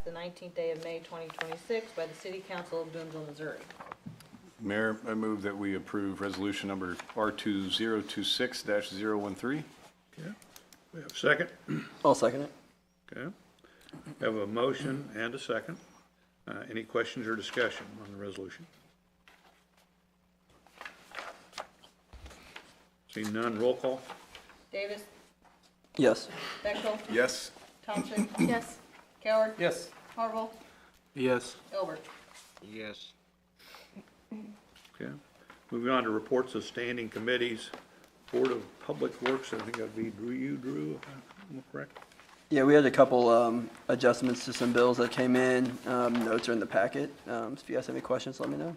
the 19th day of May 2026 by the City Council of Boonville, Missouri. Mayor, I move that we approve resolution number R2026-013. Okay, we have a second. I'll second it. Okay, we have a motion and a second. Any questions or discussion on the resolution? Seeing none, roll call. Davis, Yes. Bechtel, Yes. Thompson, Yes. Coward, Yes. Harville, Yes. Elbert. Yes. Okay, moving on to reports of standing committees. Board of Public Works, I think that'd be Drew, if I'm correct? Yeah, we had a couple adjustments to some bills that came in. Notes are in the packet. So if you guys have any questions, let me know.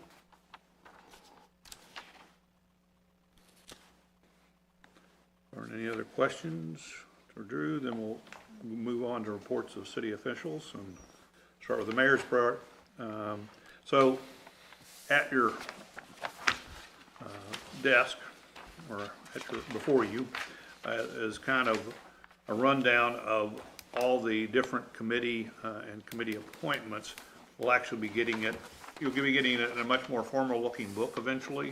Or any other questions for Drew? Then we'll move on to reports of city officials and start with the mayor's part. So at your desk, or before you, is kind of a rundown of all the different committee and committee appointments. We'll actually be getting it, you'll be getting it in a much more formal looking book eventually.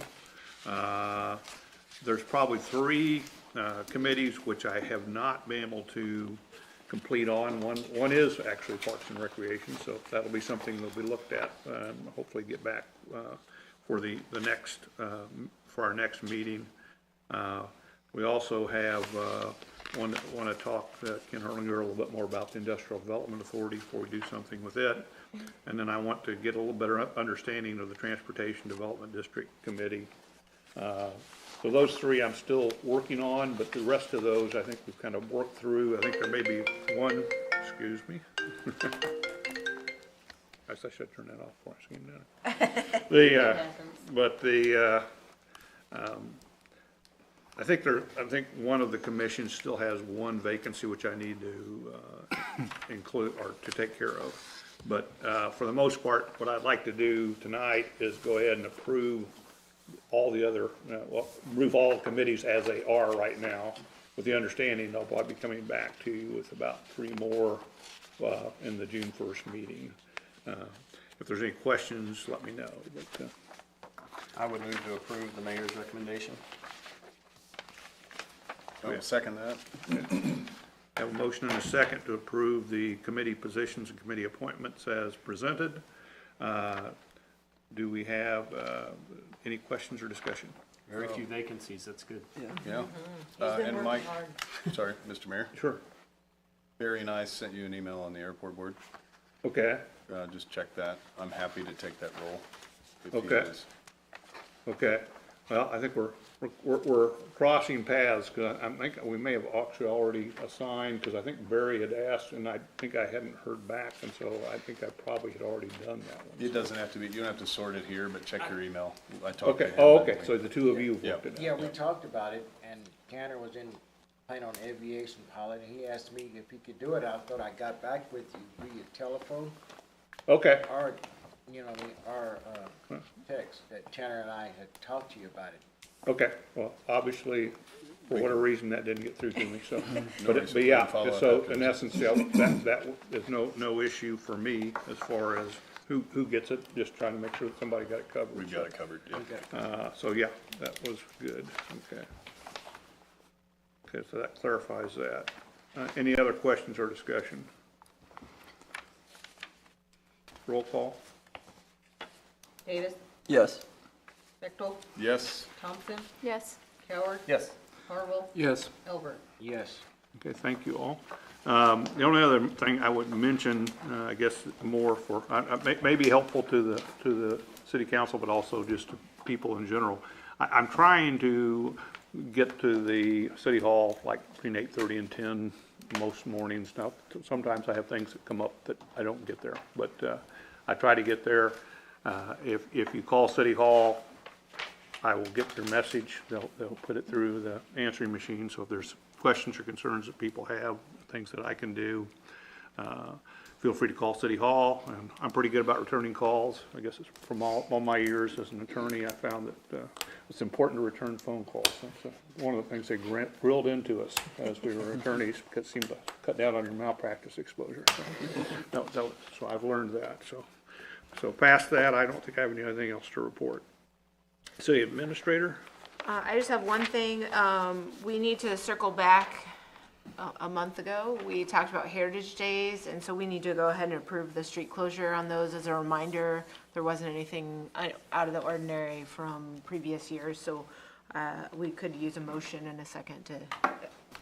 There's probably three committees which I have not been able to complete on. One is actually Parks and Recreation, so that'll be something that'll be looked at, hopefully get back for the next, for our next meeting. We also have want to talk to Ken Herlinger a little bit more about the Industrial Development Authority before we do something with it. And then I want to get a little better understanding of the Transportation Development District Committee. So those three I'm still working on, but the rest of those I think we've kind of worked through. I think there may be one, excuse me. I should turn that off before I see him down. I think one of the commissions still has one vacancy which I need to include or to take care of. But for the most part, what I'd like to do tonight is go ahead and approve all the other, approve all committees as they are right now, with the understanding they'll probably be coming back to you with about three more in the June 1st meeting. If there's any questions, let me know. But, I would move to approve the mayor's recommendation. I will second that. have a motion and a second to approve the committee positions and committee appointments as presented. Do we have any questions or discussion? Very few vacancies, that's good. Yeah. He's been And working Mike, hard. sorry, Mr. Mayor, Sure. Barry and I sent you an email on the airport board. Okay, Just check that. I'm happy to take that role. if Okay. he is. okay. Well, I think we're crossing paths, because I think we may have actually already assigned, because I think Barry had asked, and I think I hadn't heard back, and so I think I probably had already done that one. It doesn't have to be, you don't have to sort it here, but check your email. I talked to Okay, him. oh, okay, so the two of you Yeah. worked it out. Yeah, we talked about it, and Tanner was in, playing on aviation pilot, and he asked me if he could do it. I thought I got back with you via telephone, Okay, or, our text, that Tanner and I had talked to you about it. okay, well, obviously, for whatever reason, that didn't get through to me, so, No but reason. but yeah, Follow up so after in this. essence, yeah, that is no issue for me as far as who gets it, just trying to make sure that somebody got it covered. We've got it covered, yeah. So, yeah, that was good, okay. Okay, so that clarifies that. Any other questions or discussion? Roll call? Davis, Yes. Bechtel, Yes, Thompson, Yes. Coward, Yes. Harville, Yes. Elbert. Yes. Okay, thank you all. The only other thing I would mention, I guess more for, may be helpful to the city council, but also just to people in general. I'm trying to get to the city hall like between 8:30 and 10 most mornings. Now, sometimes I have things that come up that I don't get there, but I try to get there. If you call City Hall, I will get your message. They'll put it through the answering machine. So if there's questions or concerns that people have, things that I can do, feel free to call City Hall, and I'm pretty good about returning calls. I guess it's from all my years as an attorney, I found that it's important to return phone calls. That's one of the things they drilled into us as we were attorneys, because it seemed to cut down on your malpractice exposure. So I've learned that. So past that, I don't think I have anything else to report. City Administrator? I just have one thing. We need to circle back. A month ago, we talked about Heritage Days, and so we need to go ahead and approve the street closure on those as a reminder. There wasn't anything out of the ordinary from previous years, so we could use a motion in a second to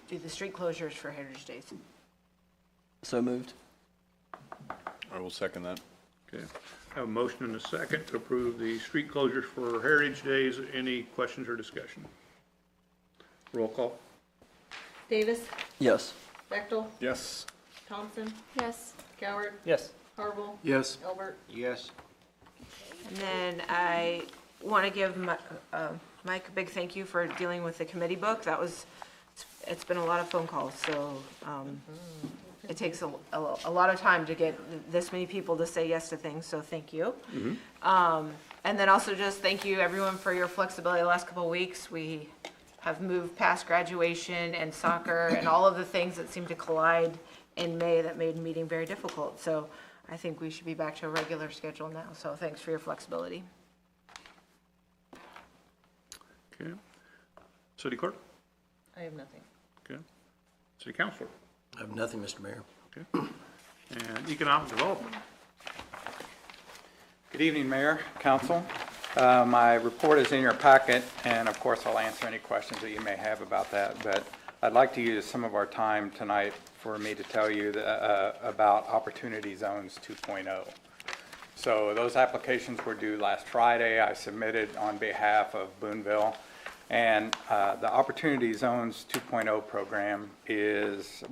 do the street closures for Heritage Days. So moved. I will second that. Okay. I have a motion and a second to approve the street closures for Heritage Days. Any questions or discussion? Roll call. Davis, Yes. Bechtel, Yes. Thompson, Yes. Coward, Yes. Harville, Yes. Albert. Yes. And then I want to give Mike a big thank you for dealing with the committee book. It's been a lot of phone calls, so it takes a lot of time to get this many people to say yes to things, so thank you. And then also just thank you everyone for your flexibility the last couple of weeks. We have moved past graduation and soccer and all of the things that seemed to collide in May that made meeting very difficult. So I think we should be back to a regular schedule now. So thanks for your flexibility. Okay. City Clerk? I have nothing. Okay. City Councilor? I have nothing, Mr. Mayor. Okay. And Economic Development? Good evening, Mayor, Council. My report is in your packet, and of course I'll answer any questions that you may have about that, but I'd like to use some of our time tonight for me to tell you about Opportunity Zones 2.0. So those applications were due last Friday. I submitted on behalf of Boonville, and the Opportunity Zones 2.0 program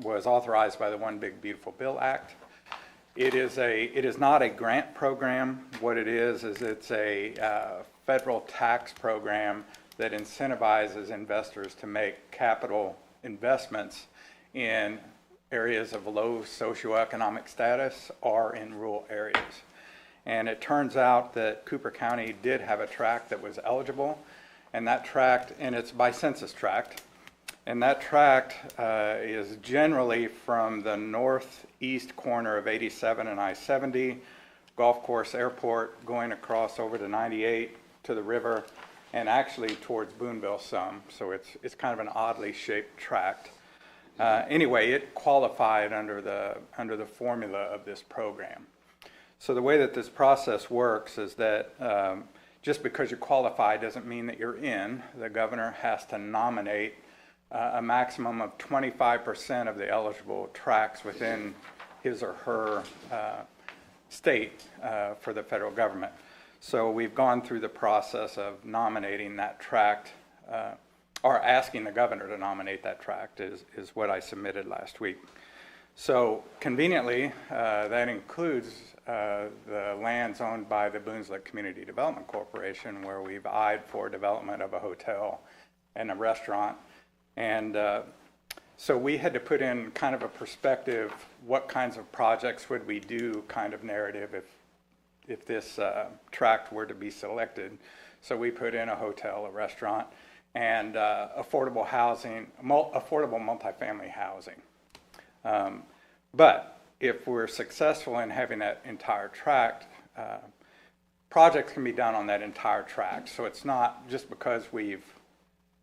was authorized by the One Big Beautiful Bill Act. It is not a grant program. What it is it's a federal tax program that incentivizes investors to make capital investments in areas of low socioeconomic status or in rural areas. And it turns out that Cooper County did have a tract that was eligible, and that tract, and it's by census tract, and that tract is generally from the northeast corner of 87 and I-70, Golf Course Airport, going across over to 98 to the river, and actually towards Boonville some. So it's kind of an oddly shaped tract. Anyway, it qualified under the formula of this program. So the way that this process works is that just because you qualify doesn't mean that you're in. The governor has to nominate a maximum of 25% of the eligible tracts within his or her state for the federal government. So we've gone through the process of nominating that tract, or asking the governor to nominate that tract is what I submitted last week. So conveniently, that includes the lands owned by the Boonville Community Development Corporation, where we've eyed for development of a hotel and a restaurant. And so we had to put in kind of a perspective, what kinds of projects would we do kind of narrative if this tract were to be selected. So we put in a hotel, a restaurant, and affordable housing, affordable multifamily housing. But if we're successful in having that entire tract, projects can be done on that entire tract. So it's not just because we've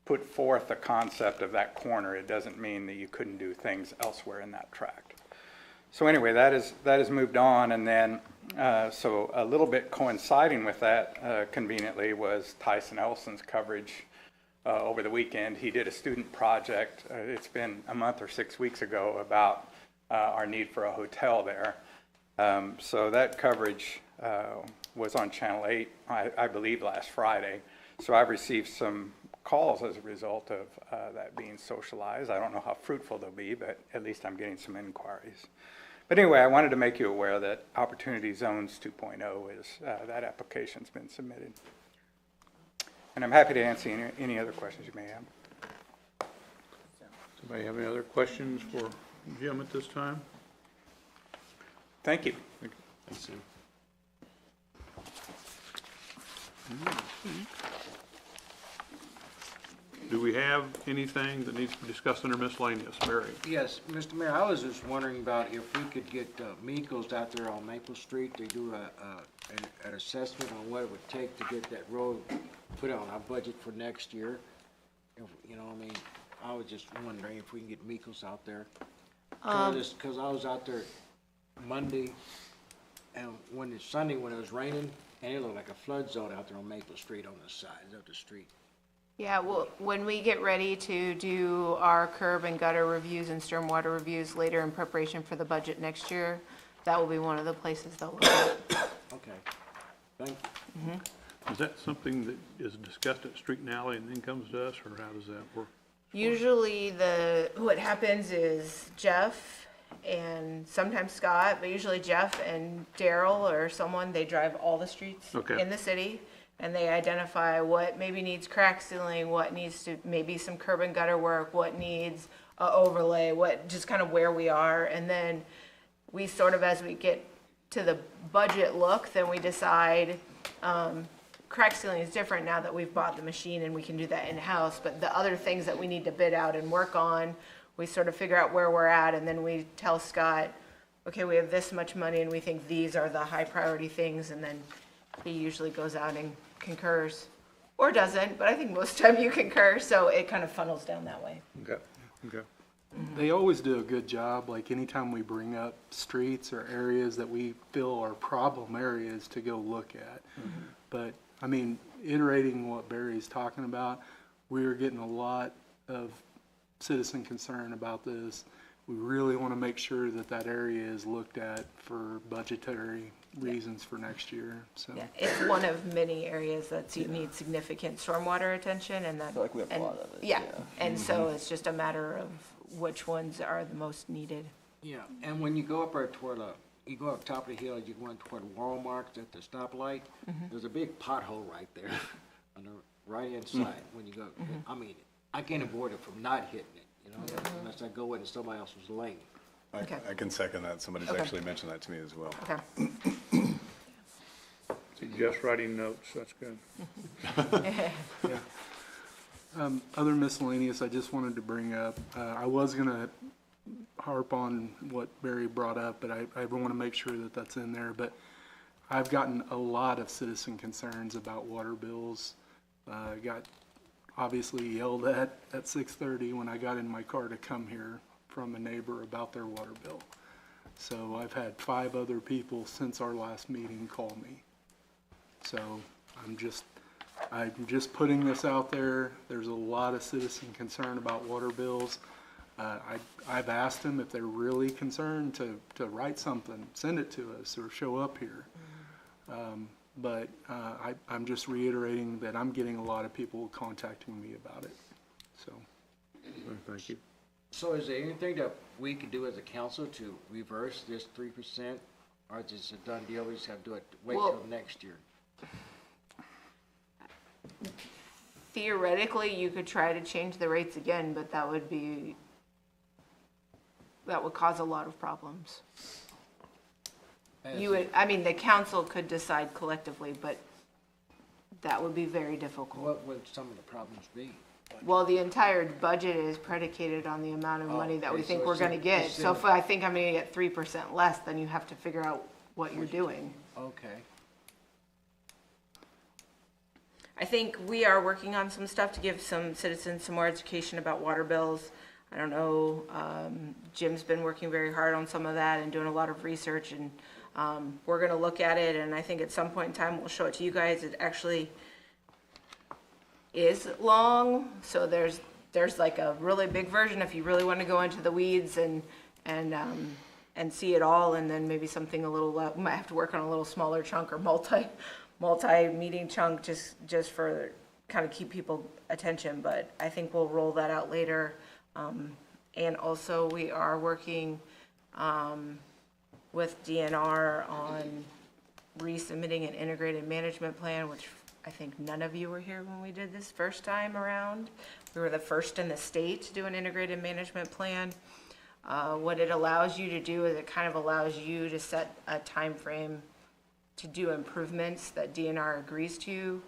put forth the concept of that corner, it doesn't mean that you couldn't do things elsewhere in that tract. So anyway, that is moved on, and then so a little bit coinciding with that conveniently was Tyson Elson's coverage over the weekend. He did a student project, it's been a month or 6 weeks ago, about our need for a hotel there. So that coverage was on Channel 8, I believe last Friday. So I've received some calls as a result of that being socialized. I don't know how fruitful they'll be, but at least I'm getting some inquiries. But anyway, I wanted to make you aware that Opportunity Zones 2.0 is, that application's been submitted. And I'm happy to answer any other questions you may have. Somebody have any other questions for Jim at this time? Thank you. Thanks, Tim. Do we have anything that needs to be discussed under miscellaneous, Barry? Yes, Mr. Mayor, I was just wondering about if we could get Miko's out there on Maple Street. They do an assessment on what it would take to get that road put on our budget for next year. You know, I mean, I was just wondering if we can get Miko's out there. Because I was out there Monday, and Sunday when it was raining, and it looked like a flood zone out there on Maple Street on the sides of the street. Yeah, well, when we get ready to do our curb and gutter reviews and stormwater reviews later in preparation for the budget next year, that will be one of the places they'll look at. Okay, thank you. Is that something that is discussed at Street and Alley and then comes to us, or how does that work? Usually what happens is Jeff and sometimes Scott, but usually Jeff and Daryl or someone, they drive all the streets Okay. in the city. And they identify what maybe needs crack sealing, what needs to, maybe some curb and gutter work, what needs a overlay, what, just kind of where we are. And then we sort of, as we get to the budget look, then we decide, crack sealing is different now that we've bought the machine and we can do that in-house. But the other things that we need to bid out and work on, we sort of figure out where we're at, and then we tell Scott, okay, we have this much money and we think these are the high priority things, and then he usually goes out and concurs, or doesn't, but I think most of the time you concur, so it kind of funnels down that way. Okay, okay. They always do a good job, like anytime we bring up streets or areas that we feel are problem areas to go look at. But, I mean, iterating what Barry's talking about, we're getting a lot of citizen concern about this. We really want to make sure that that area is looked at for budgetary reasons for next year, so. Yeah, it's one of many areas that needs significant stormwater attention, and that. I feel like we have a lot of it, Yeah, yeah. and so it's just a matter of which ones are the most needed. Yeah, and when you go up there toward you go up top of the hill, you're going toward Walmart at the stoplight, there's a big pothole right there on the right-hand side when you go, I mean, I can't avoid it from not hitting it, you know, unless I go in and somebody else was lane. Okay. I can second that. Somebody's Okay. actually mentioned that to me as well. Okay. See, Jeff's writing notes, that's good. Other miscellaneous I just wanted to bring up, I was gonna harp on what Barry brought up, but I want to make sure that that's in there, but I've gotten a lot of citizen concerns about water bills. Got obviously yelled at 6:30 when I got in my car to come here from a neighbor about their water bill. So I've had 5 other people since our last meeting call me. So I'm just putting this out there. There's a lot of citizen concern about water bills. I've asked them if they're really concerned to write something, send it to us, or show up here. But I'm just reiterating that I'm getting a lot of people contacting me about it, so. Thank you. So is there anything that we could do as a council to reverse this 3%, or is this a done deal, we just have to wait Well- till next year? Theoretically, you could try to change the rates again, but that would cause a lot of problems. The council could decide collectively, but that would be very difficult. What would some of the problems be? Well, the entire budget is predicated on the amount of money that we okay, think so we're it's gonna in- get. it's So in- if I think I'm gonna get 3% less, then you have to figure out what you're doing. Okay. I think we are working on some stuff to give some citizens some more education about water bills. I don't know, Jim's been working very hard on some of that and doing a lot of research, and we're gonna look at it, and I think at some point in time, we'll show it to you guys. It actually is long, so there's like a really big version if you really want to go into the weeds and see it all, and then maybe something a little, we might have to work on a little smaller chunk or multi-meeting chunk just for kind of keep people attention, but I think we'll roll that out later. And also we are working with DNR on resubmitting an integrated management plan, which I think none of you were here when we did this first time around. We were the first in the state to do an integrated management plan. What it allows you to do is it kind of allows you to set a time frame to do improvements that DNR agrees to.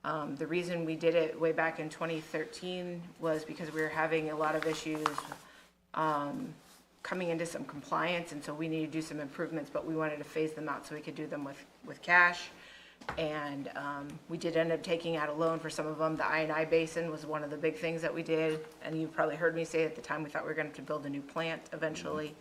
The reason we did it way back in 2013 was because we were having a lot of issues coming into some compliance, and so we needed to do some improvements, but we wanted to phase them out so we could do them with cash. And we did end up taking out a loan for some of them. The I&I basin was one of the big things that we did, and you probably heard me say at the time we thought we were going to build a new plant eventually.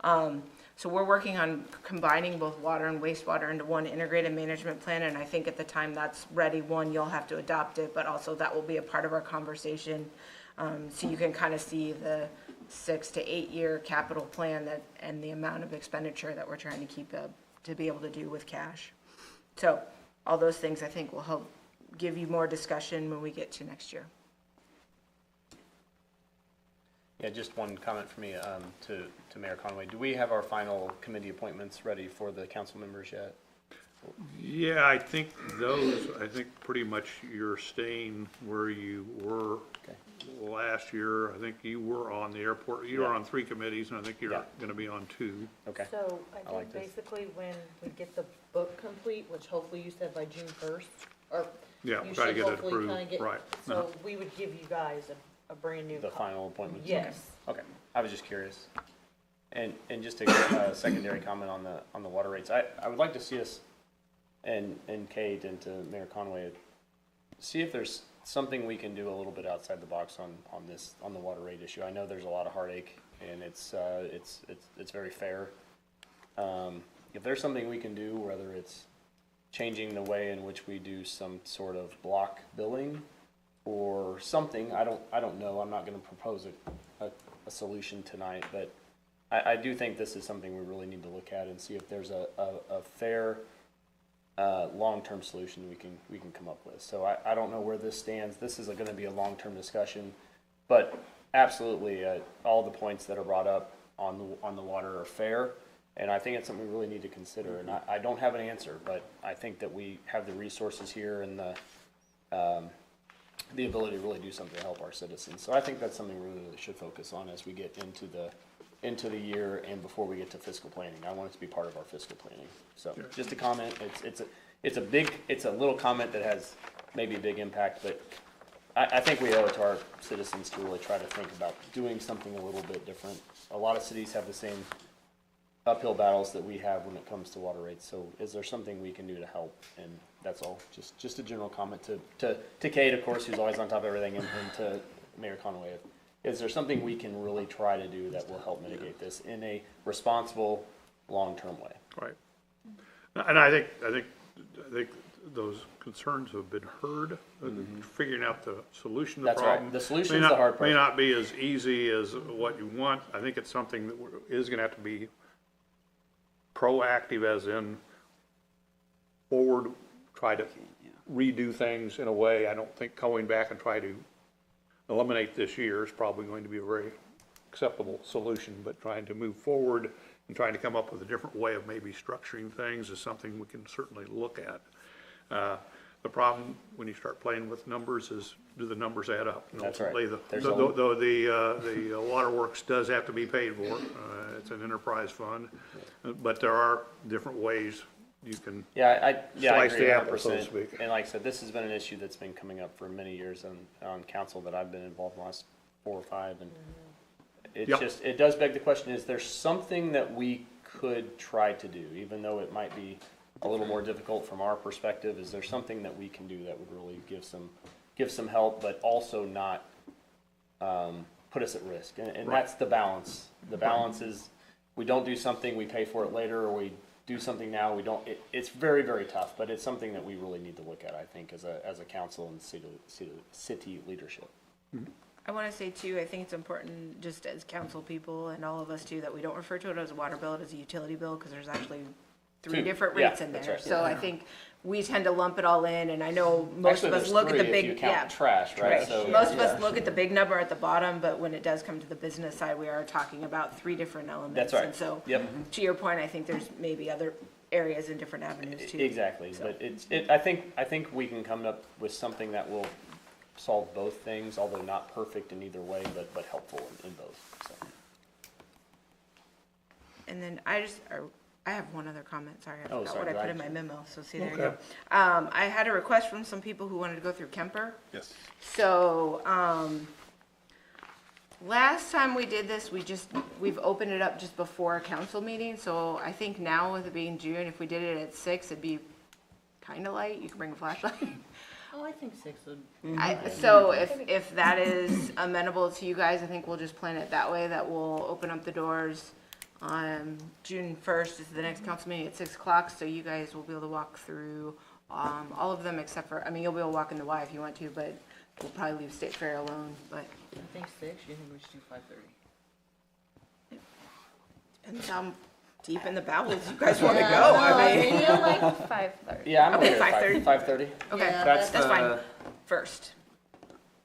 So we're working on combining both water and wastewater into one integrated management plan, and I think at the time that's ready, one, you'll have to adopt it, but also that will be a part of our conversation. So you can kind of see the 6 to 8 year capital plan that, and the amount of expenditure that we're trying to keep up to be able to do with cash. So all those things I think will help give you more discussion when we get to next year. Yeah, just one comment from me to Mayor Conway. Do we have our final committee appointments ready for the council members yet? Yeah, I think pretty much you're staying where you were last year. I think you were on the airport, you were on 3 committees, and I think you're gonna be on 2. Okay. So I like think this. basically when we get the book complete, which hopefully you said by June 1st, or Yeah, you try to should get it hopefully approved, kind of get, right. so we would give you guys a brand new. The final appointments? Yes. Okay, I was just curious. And just a secondary comment on the water rates. I would like to see us, and Kate and to Mayor Conway, see if there's something we can do a little bit outside the box on the water rate issue. I know there's a lot of heartache, and it's very fair. If there's something we can do, whether it's changing the way in which we do some sort of block billing or something, I don't know. I'm not going to propose a solution tonight, but I do think this is something we really need to look at and see if there's a fair long-term solution we can come up with. So I don't know where this stands. This is going to be a long-term discussion, but absolutely all the points that are brought up on the water are fair, and I think it's something we really need to consider. And I don't have an answer, but I think that we have the resources here and the ability to really do something to help our citizens. So I think that's something we really should focus on as we get into the year and before we get to fiscal planning. I want it to be part of our fiscal planning. So just a comment. It's a little comment that has maybe a big impact, but I think we owe it to our citizens to really try to think about doing something a little bit different. A lot of cities have the same uphill battles that we have when it comes to water rates. So is there something we can do to help? And that's all. Just a general comment to Kate, of course, who's always on top of everything, and to Mayor Conway. Is there something we can really try to do that will help mitigate this in a responsible, long-term way? Right. And I think those concerns have been heard. Figuring out the solution to the That's problem. right. The solution is the hard part. May not be as easy as what you want. I think it's something that is going to have to be proactive, as in forward, try to redo things in a way. I don't think going back and try to eliminate this year is probably going to be a very acceptable solution, but trying to move forward and trying to come up with a different way of maybe structuring things is something we can certainly look at. The problem when you start playing with numbers is, do the numbers add up? And That's right. ultimately, though the waterworks does have to be paid for, it's an enterprise fund, but there are different ways you can I slice agree the apple, so to 100%. speak. And like I said, this has been an issue that's been coming up for many years on council that I've been involved in the last 4 or 5, and it's it does beg the question: is there something that we could try to do, even though it might be a little more difficult from our perspective? Is there something that we can do that would really give some help, but also not put us at risk? And that's the balance. The balance is we don't do something, we pay for it later, or we do something now, we don't. It's very, very tough, but it's something that we really need to look at, I think, as a council and city leadership. I want to say too, I think it's important, just as council people and all of us too, that we don't refer to it as a water bill, as a utility bill, because there's actually 3 different rates in that's there. right. So I think we tend to lump it all in, and I know most Actually, of us there's look at the 3 if big, you count trash, right? So Most of us look at the big number at the bottom, but when it does come to the business side, we are talking about 3 different elements. That's right. And so, Yep. to your point, I think there's maybe other areas and different avenues too. Exactly, So. but I think we can come up with something that will solve both things, although not perfect in either way, but helpful in both. So. And then I have one other comment, sorry, I Oh, forgot sorry, what I go put ahead. in my memo, so see, there you Okay. go. I had a request from some people who wanted to go through Kemper. Yes. So, last time we did this, we've opened it up just before a council meeting, so I think now with it being June, if we did it at 6, it'd be kinda light, you can bring a flashlight. Oh, I think 6 would. So if that is amenable to you guys, I think we'll just plan it that way, that we'll open up the doors on June 1st is the next council meeting at 6 o'clock, so you guys will be able to walk through, all of them except for, I mean, you'll be able to walk in the Y if you want to, but we'll probably leave State Fair alone, but, I think 6, you think we should do 5:30? and how deep in the bowels you guys wanna go, I mean. I feel like 5:30. Yeah, I'm Okay, okay with 5:30. 5:30. Okay, Yeah, That's that's fine, the, first,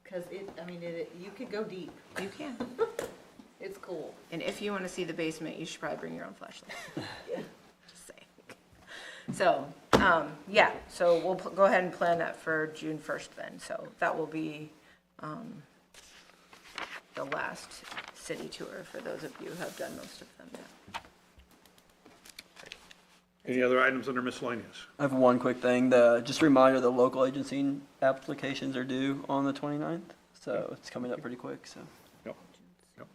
Because you could go deep. you can. It's cool. And if you wanna see the basement, you should probably bring your own flashlight. Just saying. So, yeah, so we'll go ahead and plan that for June 1st then, so that will be, the last city tour for those of you who have done most of them now. Any other items under miscellaneous? I have one quick thing, just a reminder, the local agency applications are due on the 29th, so it's coming up pretty quick, so. Yep. Yep.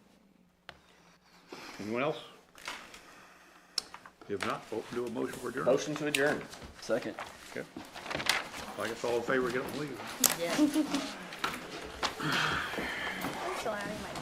Anyone else? If not, do a motion for adjournment. motion to adjourn. Second. Okay. I guess all in favor, get up and leave. Yeah. I'm still adding my